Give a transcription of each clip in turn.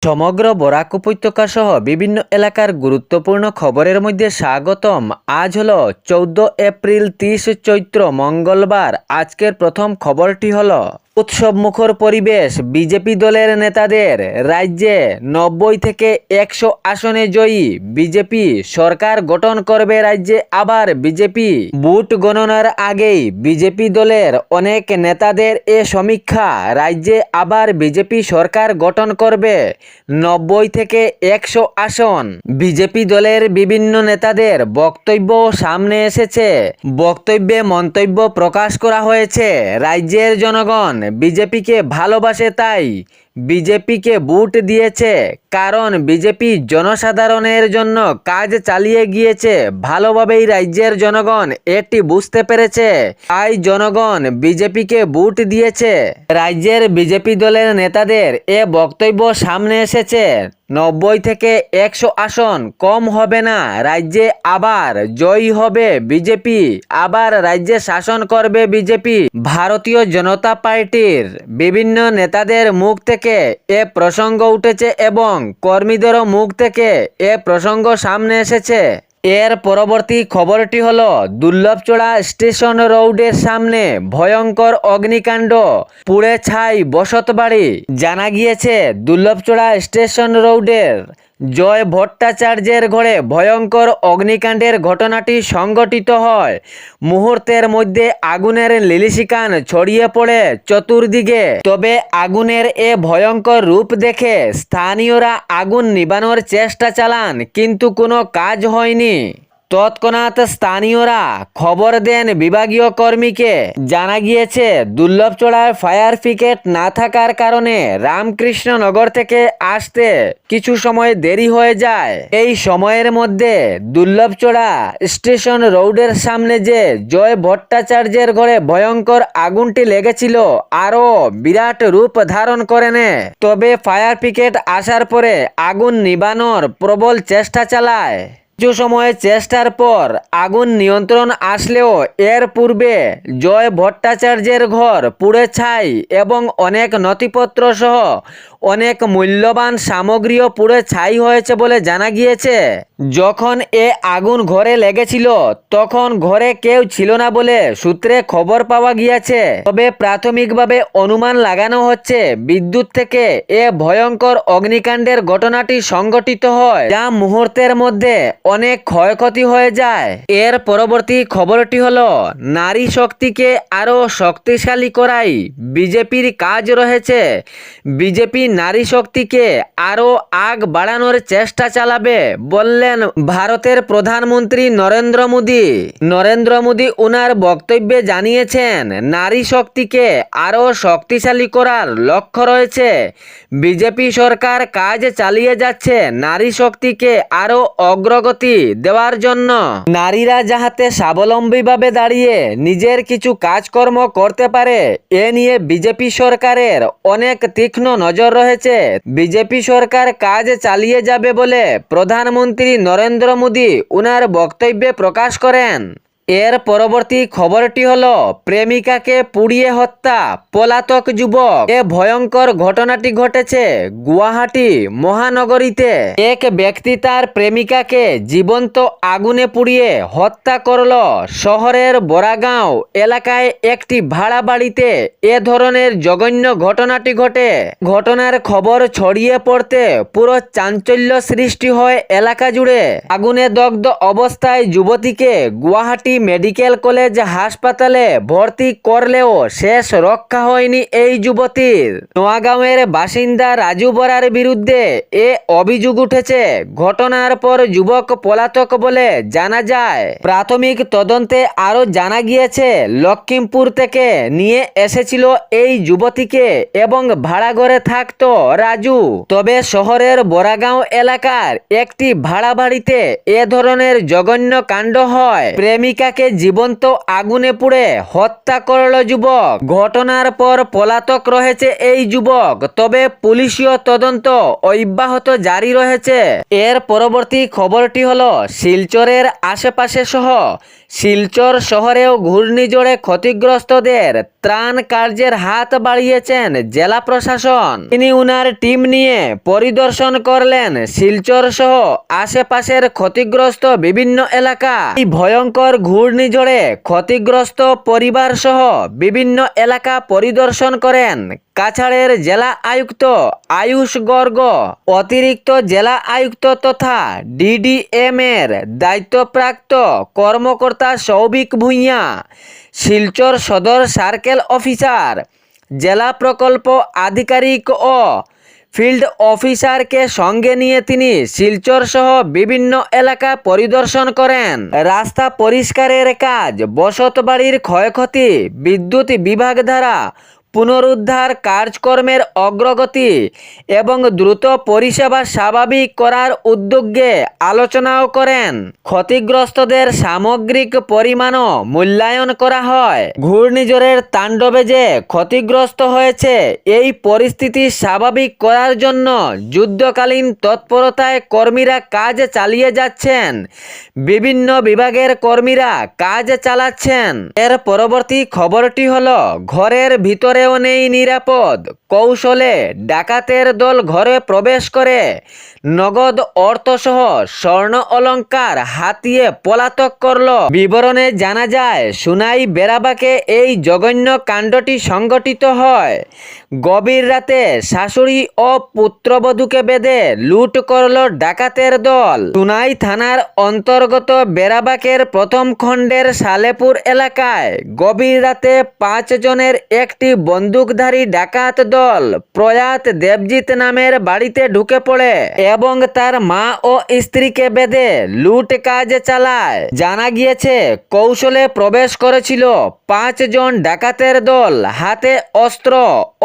সমগ্র বরাক উপত্যকা সহ বিভিন্ন এলাকার গুরুত্বপূর্ণ খবরের মধ্যে স্বাগতম। আজ হলো 14 এপ্রিল 30 চৈত্র মঙ্গলবার। আজকের প্রথম খবরটি হলো উৎসব মুখর পরিবেশ, বিজেপি দলের নেতাদের। রাজ্যে 90 থেকে 100 আসনে জয়ী বিজেপি সরকার গঠন করবে। রাজ্যে আবার বিজেপি। ভোট গণনার আগেই বিজেপি দলের অনেক নেতাদের সমীক্ষা, রাজ্যে আবার বিজেপি সরকার গঠন করবে 90 থেকে 100 আসন। বিজেপি দলের বিভিন্ন নেতাদের বক্তব্য সামনে এসেছে। বক্তব্যে মন্তব্য প্রকাশ করা হয়েছে। রাজ্যের জনগণ বিজেপিকে ভালোবাসে, তাই বিজেপিকে ভোট দিয়েছে। কারণ বিজেপি জনসাধারণের জন্য কাজ চালিয়ে গিয়েছে ভালোভাবেই। রাজ্যের জনগণ এটি বুঝতে পেরেছে, তাই জনগণ বিজেপিকে ভোট দিয়েছে। রাজ্যের বিজেপি দলের নেতাদের বক্তব্য সামনে এসেছে। 90 থেকে 100 আসন কম হবে না। রাজ্যে আবার জয়ী হবে বিজেপি, আবার রাজ্যে শাসন করবে বিজেপি। ভারতীয় জনতা পার্টির বিভিন্ন নেতাদের মুখ থেকে প্রসঙ্গ উঠেছে এবং কর্মীদেরও মুখ থেকে প্রসঙ্গ সামনে এসেছে। এর পরবর্তী খবরটি হলো দুর্লভচড়া স্টেশন রোডের সামনে ভয়ঙ্কর অগ্নিকাণ্ড, পুড়ে ছাই বসতবাড়ি। জানা গিয়েছে দুর্লভচড়া স্টেশন রোডের জয় ভট্টাচার্যের ঘরে ভয়ঙ্কর অগ্নিকাণ্ডের ঘটনাটি সংঘটিত হয়। মুহূর্তের মধ্যে আগুনের লিলিশিকান ছড়িয়ে পড়ে চতুর্দিকে। তবে আগুনের ভয়ঙ্কর রূপ দেখে স্থানীয়রা আগুন নিবানোর চেষ্টা চালান, কিন্তু কোনো কাজ হয়নি। তৎক্ষণাৎ স্থানীয়রা খবর দেন বিভাগীয় কর্মীকে। জানা গিয়েছে দুর্লভচড়ায় ফায়ার ব্রিগেড না থাকার কারণে রামকৃষ্ণনগর থেকে আসতে কিছু সময় দেরি হয়ে যায়। এই সময়ের মধ্যে দুর্লভচড়া স্টেশন রোডের সামনে যে জয় ভট্টাচার্যের ঘরে ভয়ঙ্কর আগুনটি লেগেছিল আরও বিরাট রূপ ধারণ করে নেয়। তবে ফায়ার ব্রিগেড আসার পরে আগুন নিবানোর প্রবল চেষ্টা চালায়। কিছু সময় চেষ্টার পর আগুন নিয়ন্ত্রণ আসলেও এর পূর্বে জয় ভট্টাচার্যের ঘর পুড়ে ছাই এবং অনেক নথিপত্র সহ অনেক মূল্যবান সামগ্রীও পুড়ে ছাই হয়েছে বলে জানা গিয়েছে। যখন আগুন ঘরে লেগেছিল তখন ঘরে কেউ ছিল না বলে সূত্রে খবর পাওয়া গিয়েছে। তবে প্রাথমিকভাবে অনুমান লাগানো হচ্ছে বিদ্যুৎ থেকে ভয়ঙ্কর অগ্নিকাণ্ডের ঘটনাটি সংঘটিত হয়, যা মুহূর্তের মধ্যে অনেক ক্ষয়ক্ষতি হয়ে যায়। এর পরবর্তী খবরটি হলো নারী শক্তিকে আরো শক্তিশালী করাই বিজেপির কাজ রয়েছে। বিজেপি নারী শক্তিকে আরো আগ বাড়ানোর চেষ্টা চালাবে বললেন ভারতের প্রধানমন্ত্রী নরেন্দ্র মোদী। নরেন্দ্র মোদী ওনার বক্তব্যে জানিয়েছেন নারী শক্তিকে আরো শক্তিশালী করার লক্ষ্য রয়েছে। বিজেপি সরকার কাজ চালিয়ে যাচ্ছে নারী শক্তিকে আরো অগ্রগতি দেওয়ার জন্য। নারীরা যাহাতে স্বাবলম্বীভাবে দাঁড়িয়ে নিজের কিছু কাজকর্ম করতে পারে, এ নিয়ে বিজেপি সরকারের অনেক তীক্ষ্ণ নজর রয়েছে। বিজেপি সরকার কাজ চালিয়ে যাবে বলে প্রধানমন্ত্রী নরেন্দ্র মোদী ওনার বক্তব্যে প্রকাশ করেন। এর পরবর্তী খবরটি হলো প্রেমিকাকে পুড়িয়ে হত্যা পলাতক যুবক। ভয়ঙ্কর ঘটনাটি ঘটেছে গুয়াহাটি মহানগরীতে। এক ব্যক্তি তার প্রেমিকাকে জীবন্ত আগুনে পুড়িয়ে হত্যা করল। শহরের বড়াগাঁও এলাকায় একটি ভাড়া বাড়িতে ধরনের জঘন্য ঘটনাটি ঘটে। ঘটনার খবর ছড়িয়ে পড়তে পুরো চাঞ্চল্য সৃষ্টি হয় এলাকা জুড়ে। আগুনে দগ্ধ অবস্থায় যুবতীকে গুয়াহাটি মেডিকেল কলেজ হাসপাতালে ভর্তি করলেও শেষ রক্ষা হয়নি এই যুবতীর। নোয়াগাঁওয়ের বাসিন্দা রাজু বরার বিরুদ্ধে অভিযোগ উঠেছে। ঘটনার পর যুবক পলাতক বলে জানা যায়। প্রাথমিক তদন্তে আরো জানা গিয়েছে লক্ষিমপুর থেকে নিয়ে এসেছিল এই যুবতীকে এবং ভাড়া ঘরে থাকতো রাজু। তবে শহরের বড়াগাঁও এলাকার একটি ভাড়া বাড়িতে ধরনের জঘন্য কাণ্ড হয়। প্রেমিকাকে জীবন্ত আগুনে পুড়ে হত্যা করল যুবক। ঘটনার পর পলাতক রয়েছে এই যুবক, তবে পুলিশীয় তদন্ত অব্যাহত জারি রয়েছে। এর পরবর্তী খবরটি হলো শিলচরের আশেপাশে সহ শিলচর শহরেও ঘূর্ণিঝড়ে ক্ষতিগ্রস্তদের ত্রাণ কার্যের হাত বাড়িয়েছেন জেলা প্রশাসন। তিনি উনার টিম নিয়ে পরিদর্শন করলেন শিলচর সহ আশেপাশের ক্ষতিগ্রস্ত বিভিন্ন এলাকা। এই ভয়ঙ্কর ঘূর্ণিঝড়ে ক্ষতিগ্রস্ত পরিবার সহ বিভিন্ন এলাকা পরিদর্শন করেন কাছাড়ের জেলা আয়ুক্ত আয়ুষ গর্গ, অতিরিক্ত জেলা আয়ুক্ত তথা ডিডিএম এর দায়িত্বপ্রাপ্ত কর্মকর্তা সৌভিক ভূঁইয়া, শিলচর সদর সার্কেল অফিসার, জেলা প্রকল্প আধিকারিক ও ফিল্ড অফিসারকে সঙ্গে নিয়ে তিনি শিলচর সহ বিভিন্ন এলাকা পরিদর্শন করেন। রাস্তা পরিষ্কারের কাজ, বসতবাড়ির ক্ষয়ক্ষতি, বিদ্যুৎ বিভাগ দ্বারা পুনরুদ্ধার কার্যক্রমের অগ্রগতি এবং দ্রুত পরিষেবা স্বাভাবিক করার উদ্যোগে আলোচনাও করেন। ক্ষতিগ্রস্তদের সামগ্রিক পরিমাণও মূল্যায়ন করা হয়। ঘূর্ণিঝড়ের তাণ্ডবে যে ক্ষতিগ্রস্ত হয়েছে এই পরিস্থিতি স্বাভাবিক করার জন্য যুদ্ধকালীন তৎপরতায় কর্মীরা কাজ চালিয়ে যাচ্ছেন। বিভিন্ন বিভাগের কর্মীরা কাজ চালাচ্ছেন। এর পরবর্তী খবরটি হলো, ঘরের ভিতরেও নেই নিরাপদ কৌশলে ডাকাতের দল ঘরে প্রবেশ করে নগদ অর্থসহ স্বর্ণ অলংকার হাতিয়ে পলাতক করল। বিবরণে জানা যায়, সুনাই বেড়াবাকে এই জঘন্য কাণ্ডটি সংঘটিত হয়। গভীর রাতে শাশুড়ি ও পুত্রবধূকে বেঁধে লুট করল ডাকাতের দল। সুনাই থানার অন্তর্গত বেড়াবাকের প্রথম খণ্ডের সালেপুর এলাকায় গভীর রাতে 5 জনের একটি বন্দুকধারী ডাকাত দল প্রয়াত দেবজিৎ নামের বাড়িতে ঢুকে পড়ে এবং তার মা ও স্ত্রীকে বেঁধে লুট কাজ চালায়। জানা গিয়েছে, কৌশলে প্রবেশ করেছিল 5 জন ডাকাতের দল। হাতে অস্ত্র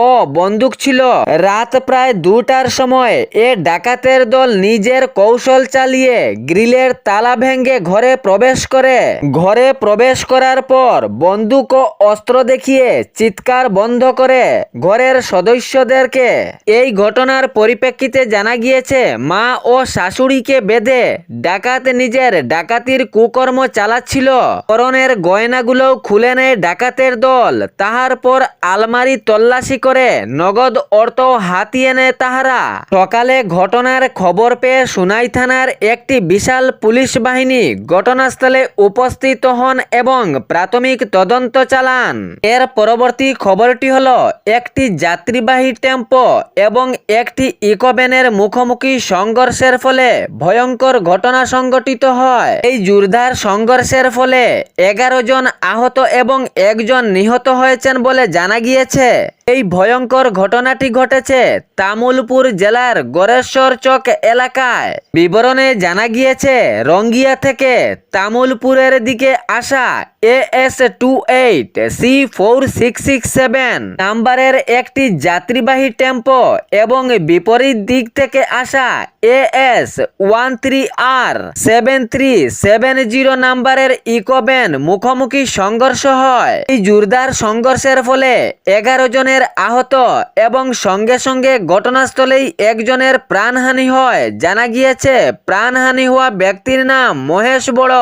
ও বন্দুক ছিল। রাত প্রায় 2টার সময় এ ডাকাতের দল নিজের কৌশল চালিয়ে গ্রিলের তালা ভেঙে ঘরে প্রবেশ করে। ঘরে প্রবেশ করার পর বন্দুক ও অস্ত্র দেখিয়ে চিৎকার বন্ধ করে ঘরের সদস্যদেরকে। এই ঘটনার পরিপ্রেক্ষিতে জানা গিয়েছে, মা ও শাশুড়িকে বেঁধে ডাকাত নিজের ডাকাতির কুকর্ম চালাচ্ছিল। পরনের গয়নাগুলোও খুলে নেয় ডাকাতের দল। তাহার পর আলমারি তল্লাশি করে নগদ অর্থ হাতিয়ে নেয় তাহারা। সকালে ঘটনার খবর পেয়ে সুনাই থানার একটি বিশাল পুলিশ বাহিনী ঘটনাস্থলে উপস্থিত হন এবং প্রাথমিক তদন্ত চালান। এর পরবর্তী খবরটি হলো, একটি যাত্রীবাহী টেম্পো এবং একটি ইকোভ্যানের মুখোমুখি সংঘর্ষের ফলে ভয়ঙ্কর ঘটনা সংঘটিত হয়। এই জোরদার সংঘর্ষের ফলে 11 জন আহত এবং 1 জন নিহত হয়েছেন বলে জানা গিয়েছে। এই ভয়ঙ্কর ঘটনাটি ঘটেছে তামুলপুর জেলার গড়েশ্বর চক এলাকায়। বিবরণে জানা গিয়েছে, রঙ্গিয়া থেকে তামুলপুরের দিকে আসা AS28 C4667 নাম্বারের একটি যাত্রীবাহী টেম্পো এবং বিপরীত দিক থেকে আসা AS13R 7370 নাম্বারের ইকোভ্যান মুখোমুখি সংঘর্ষ হয়। এই জোরদার সংঘর্ষের ফলে 11 জনের আহত এবং সঙ্গে সঙ্গে ঘটনাস্থলেই 1 জনের প্রাণহানি হয়। জানা গিয়েছে, প্রাণহানি হওয়া ব্যক্তির নাম মহেশ বড়।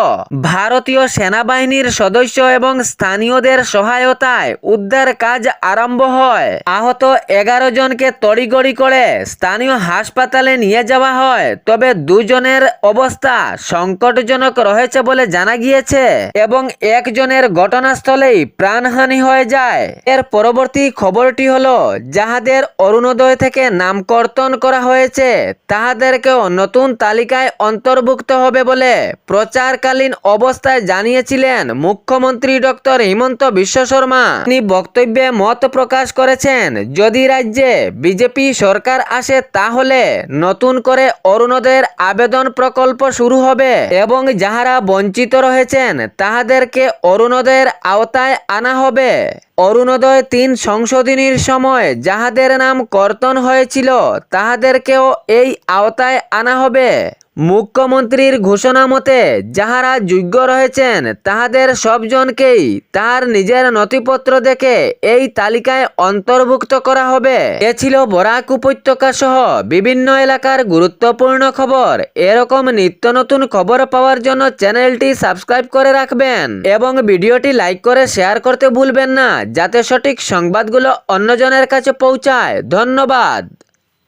ভারতীয় সেনাবাহিনীর সদস্য এবং স্থানীয়দের সহায়তায় উদ্ধার কাজ আরম্ভ হয়। আহত 11 জনকে তড়িঘড়ি করে স্থানীয় হাসপাতালে নিয়ে যাওয়া হয়। তবে 2 জনের অবস্থা সংকটজনক রয়েছে বলে জানা গিয়েছে এবং 1 জনের ঘটনাস্থলেই প্রাণহানি হয়ে যায়। এর পরবর্তী খবরটি হলো, যাহাদের অরুণোদয় থেকে নাম কর্তন করা হয়েছে তাহাদেরকেও নতুন তালিকায় অন্তর্ভুক্ত হবে বলে প্রচারকালীন অবস্থায় জানিয়েছিলেন মুখ্যমন্ত্রী ডক্টর হিমন্ত বিশ্ব শর্মা। তিনি বক্তব্যে মত প্রকাশ করেছেন, যদি রাজ্যে বিজেপি সরকার আসে তাহলে নতুন করে অরুণোদয়ের আবেদন প্রকল্প শুরু হবে এবং যাহারা বঞ্চিত রয়েছেন তাহাদেরকে অরুণোদয়ের আওতায় আনা হবে। অরুণোদয় 3 সংশোধনীর সময় যাহাদের নাম কর্তন হয়েছিল তাহাদেরকেও এই আওতায় আনা হবে। মুখ্যমন্ত্রীর ঘোষণা মতে যাহারা যোগ্য রয়েছেন তাহাদের সবজনকেই তার নিজের নথিপত্র দেখে এই তালিকায় অন্তর্ভুক্ত করা হবে। এ ছিল বরাক উপত্যকা সহ বিভিন্ন এলাকার গুরুত্বপূর্ণ খবর। এরকম নিত্য নতুন খবর পাওয়ার জন্য চ্যানেলটি সাবস্ক্রাইব করে রাখবেন এবং ভিডিওটি লাইক করে শেয়ার করতে ভুলবেন না, যাতে সঠিক সংবাদগুলো অন্যজনের কাছে পৌঁছায়। ধন্যবাদ।